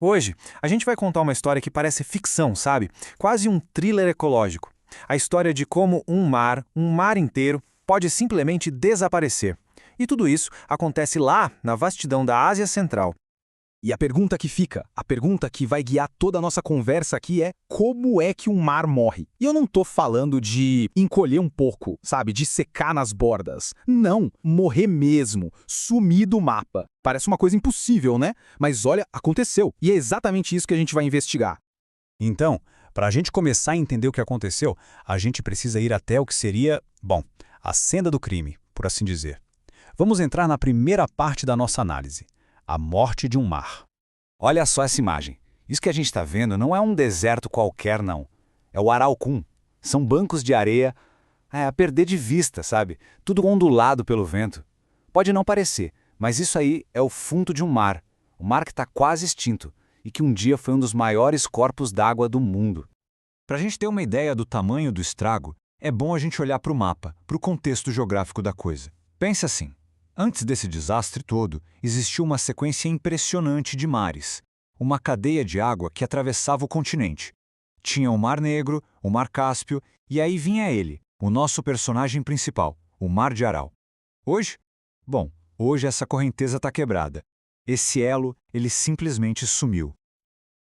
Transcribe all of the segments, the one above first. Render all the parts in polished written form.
Hoje, a gente vai contar uma história que parece ficção, sabe? Quase um thriller ecológico. A história de como um mar inteiro, pode simplesmente desaparecer. E tudo isso acontece lá, na vastidão da Ásia Central. E a pergunta que fica, a pergunta que vai guiar toda a nossa conversa aqui é como é que um mar morre? E eu não tô falando de encolher um pouco, sabe, de secar nas bordas. Não, morrer mesmo, sumir do mapa. Parece uma coisa impossível, né? Mas olha, aconteceu. E é exatamente isso que a gente vai investigar. Então, para a gente começar a entender o que aconteceu, a gente precisa ir até o que seria, bom, a cena do crime, por assim dizer. Vamos entrar na primeira parte da nossa análise. A morte de um mar. Olha só essa imagem. Isso que a gente está vendo não é um deserto qualquer, não. É o Araucum. São bancos de areia a perder de vista, sabe? Tudo ondulado pelo vento. Pode não parecer, mas isso aí é o fundo de um mar. Um mar que está quase extinto e que um dia foi um dos maiores corpos d'água do mundo. Para a gente ter uma ideia do tamanho do estrago, é bom a gente olhar para o mapa, para o contexto geográfico da coisa. Pense assim. Antes desse desastre todo, existiu uma sequência impressionante de mares, uma cadeia de água que atravessava o continente. Tinha o Mar Negro, o Mar Cáspio, e aí vinha ele, o nosso personagem principal, o Mar de Aral. Hoje? Bom, hoje essa correnteza está quebrada. Esse elo, ele simplesmente sumiu.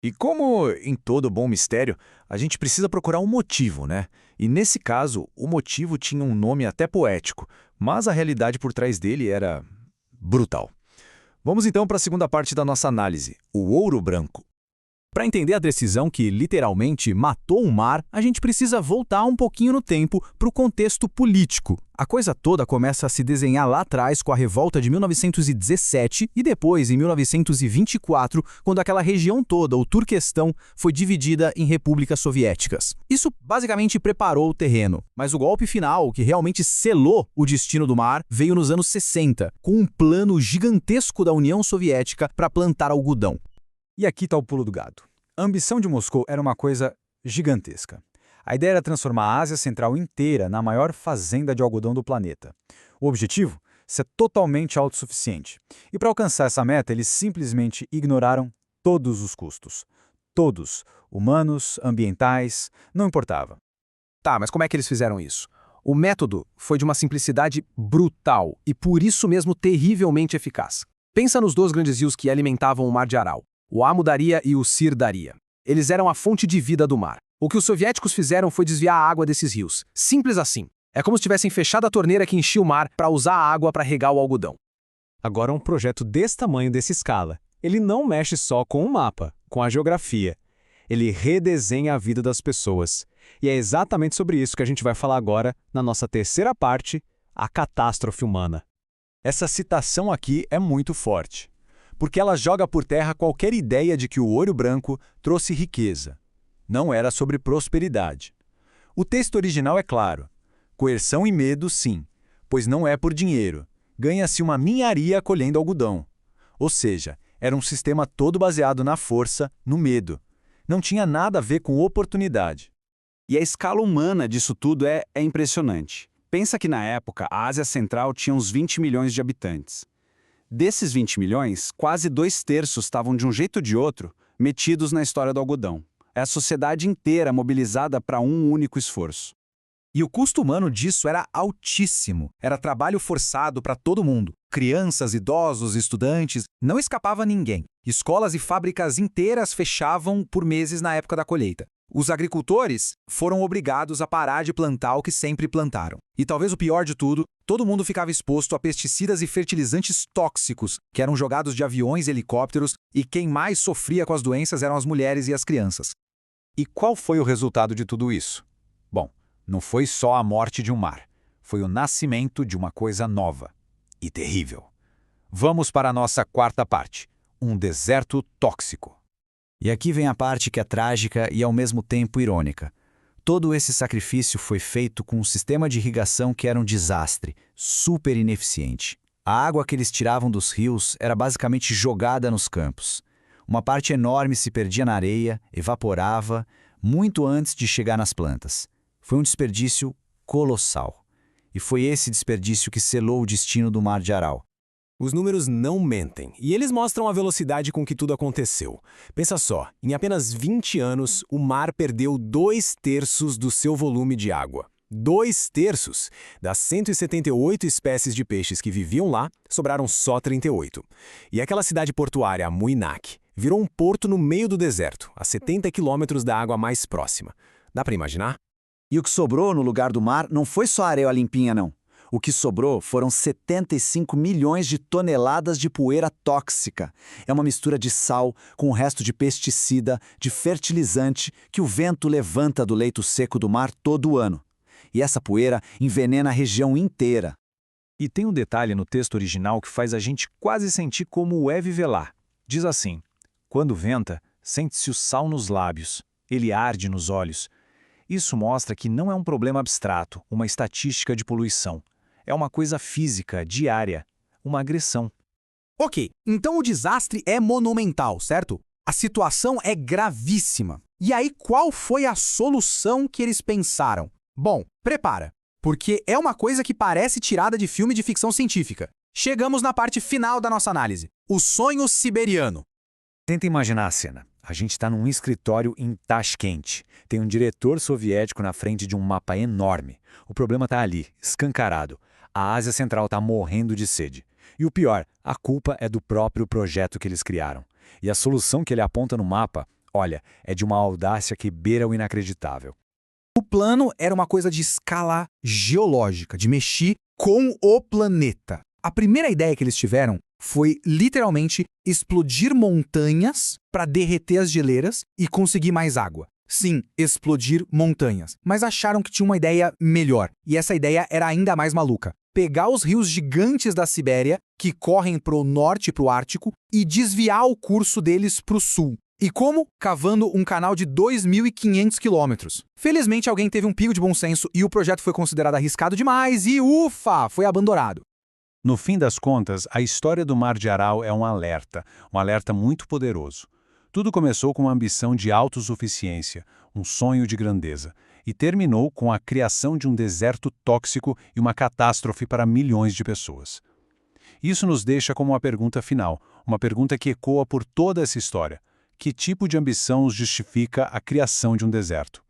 E como em todo bom mistério, a gente precisa procurar um motivo, né? E nesse caso, o motivo tinha um nome até poético, mas a realidade por trás dele era brutal. Vamos então para a segunda parte da nossa análise, o ouro branco. Para entender a decisão que literalmente matou um mar, a gente precisa voltar um pouquinho no tempo para o contexto político. A coisa toda começa a se desenhar lá atrás com a revolta de 1917 e depois, em 1924, quando aquela região toda, o Turquestão, foi dividida em repúblicas soviéticas. Isso basicamente preparou o terreno, mas o golpe final, que realmente selou o destino do mar, veio nos anos 60, com um plano gigantesco da União Soviética para plantar algodão. E aqui está o pulo do gato. A ambição de Moscou era uma coisa gigantesca. A ideia era transformar a Ásia Central inteira na maior fazenda de algodão do planeta. O objetivo? Ser totalmente autossuficiente. E para alcançar essa meta, eles simplesmente ignoraram todos os custos. Todos. Humanos, ambientais, não importava. Tá, mas como é que eles fizeram isso? O método foi de uma simplicidade brutal e por isso mesmo terrivelmente eficaz. Pensa nos dois grandes rios que alimentavam o Mar de Aral, o Amu Daria e o Sir Daria. Eles eram a fonte de vida do mar. O que os soviéticos fizeram foi desviar a água desses rios. Simples assim. É como se tivessem fechado a torneira que enchia o mar para usar a água para regar o algodão. Agora um projeto desse tamanho, dessa escala, ele não mexe só com o mapa, com a geografia. Ele redesenha a vida das pessoas. E é exatamente sobre isso que a gente vai falar agora na nossa terceira parte, a catástrofe humana. Essa citação aqui é muito forte, porque ela joga por terra qualquer ideia de que o ouro branco trouxe riqueza. Não era sobre prosperidade. O texto original é claro. Coerção e medo, sim, pois não é por dinheiro. Ganha-se uma ninharia colhendo algodão. Ou seja, era um sistema todo baseado na força, no medo. Não tinha nada a ver com oportunidade. E a escala humana disso tudo é impressionante. Pensa que na época a Ásia Central tinha uns 20 milhões de habitantes. Desses 20 milhões, quase 2/3 estavam de um jeito ou de outro metidos na história do algodão. É a sociedade inteira mobilizada para um único esforço. E o custo humano disso era altíssimo. Era trabalho forçado para todo mundo. Crianças, idosos, estudantes, não escapava ninguém. Escolas e fábricas inteiras fechavam por meses na época da colheita. Os agricultores foram obrigados a parar de plantar o que sempre plantaram. E talvez o pior de tudo, todo mundo ficava exposto a pesticidas e fertilizantes tóxicos, que eram jogados de aviões e helicópteros, e quem mais sofria com as doenças eram as mulheres e as crianças. E qual foi o resultado de tudo isso? Bom, não foi só a morte de um mar. Foi o nascimento de uma coisa nova e terrível. Vamos para a nossa quarta parte, um deserto tóxico. E aqui vem a parte que é trágica e ao mesmo tempo irônica. Todo esse sacrifício foi feito com um sistema de irrigação que era um desastre, super ineficiente. A água que eles tiravam dos rios era basicamente jogada nos campos. Uma parte enorme se perdia na areia, evaporava, muito antes de chegar nas plantas. Foi um desperdício colossal. E foi esse desperdício que selou o destino do Mar de Aral. Os números não mentem, e eles mostram a velocidade com que tudo aconteceu. Pensa só, em apenas 20 anos, o mar perdeu 2/3 do seu volume de água. 2/3! Das 178 espécies de peixes que viviam lá, sobraram só 38. E aquela cidade portuária, Muinak, virou um porto no meio do deserto, a 70 quilômetros da água mais próxima. Dá para imaginar? E o que sobrou no lugar do mar não foi só areia limpinha, não. O que sobrou foram 75 milhões de toneladas de poeira tóxica. É uma mistura de sal com o resto de pesticida, de fertilizante que o vento levanta do leito seco do mar todo ano. E essa poeira envenena a região inteira. E tem um detalhe no texto original que faz a gente quase sentir como é viver lá. Diz assim: quando venta, sente-se o sal nos lábios, ele arde nos olhos. Isso mostra que não é um problema abstrato, uma estatística de poluição. É uma coisa física, diária, uma agressão. Ok, então o desastre é monumental, certo? A situação é gravíssima. E aí, qual foi a solução que eles pensaram? Bom, prepara, porque é uma coisa que parece tirada de filme de ficção científica. Chegamos na parte final da nossa análise, o sonho siberiano. Tenta imaginar a cena. A gente está num escritório em Tashkent. Tem um diretor soviético na frente de um mapa enorme. O problema está ali, escancarado. A Ásia Central está morrendo de sede. E o pior, a culpa é do próprio projeto que eles criaram. E a solução que ele aponta no mapa, olha, é de uma audácia que beira o inacreditável. O plano era uma coisa de escala geológica, de mexer com o planeta. A primeira ideia que eles tiveram foi, literalmente, explodir montanhas para derreter as geleiras e conseguir mais água. Sim, explodir montanhas. Mas acharam que tinha uma ideia melhor. E essa ideia era ainda mais maluca. Pegar os rios gigantes da Sibéria, que correm para o norte e para o Ártico, e desviar o curso deles para o sul. E como? Cavando um canal de 2.500 quilômetros. Felizmente, alguém teve um pingo de bom senso e o projeto foi considerado arriscado demais e, ufa, foi abandonado. No fim das contas, a história do Mar de Aral é um alerta muito poderoso. Tudo começou com uma ambição de autossuficiência, um sonho de grandeza, e terminou com a criação de um deserto tóxico e uma catástrofe para milhões de pessoas. Isso nos deixa como uma pergunta final, uma pergunta que ecoa por toda essa história. Que tipo de ambição justifica a criação de um deserto?